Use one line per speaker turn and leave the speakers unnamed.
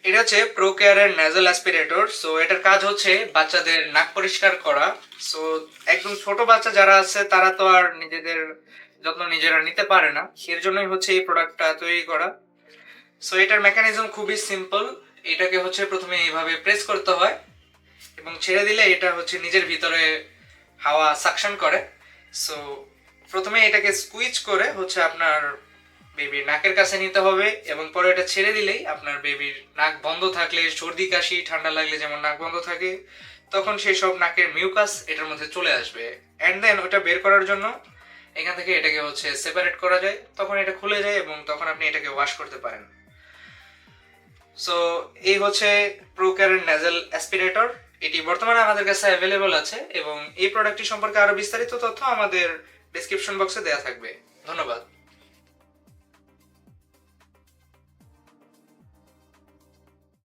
এটা হচ্ছে প্রোকেয়ারের nasal aspirator. So এটার কাজ হচ্ছে বাচ্চাদের নাক পরিষ্কার করা। সো একদম ছোট বাচ্চা যারা আছে তারা তো আর নিজেদের যত্ন নিজেরা নিতে পারে না, এর জন্যই হচ্ছে এই প্রোডাক্টটা তৈরি করা। সো এটার মেকানিজম খুবই সিম্পল। এটাকে হচ্ছে প্রথমে এইভাবে প্রেস করতে হয় এবং ছেড়ে দিলে এটা হচ্ছে নিজের ভিতরে হাওয়া সাকশন করে। সো প্রথমে এটাকে স্কুইজ করে হচ্ছে আপনার বেবির নাকের কাছে নিতে হবে এবং পরে এটা ছেড়ে দিলেই আপনার বেবির নাক বন্ধ থাকলে, সর্দি কাশি ঠান্ডা লাগলে যেমন নাক বন্ধ থাকে, তখন সেই সব নাকের মিউকাস এটার মধ্যে চলে আসবে। অ্যান্ড দেন ওটা বের করার জন্য এখান থেকে এটাকে হচ্ছে সেপারেট করা যায়, তখন এটা খুলে যায় এবং তখন আপনি এটাকে ওয়াশ করতে পারেন। সো এই হচ্ছে প্রোকেয়ারের ন্যাজাল অ্যাসপিরেটর। এটি বর্তমানে আমাদের কাছে অ্যাভেলেবল আছে এবং এই প্রোডাক্টটি সম্পর্কে আরো বিস্তারিত তথ্য আমাদের ডেসক্রিপশন বক্সে দেওয়া থাকবে। ধন্যবাদ।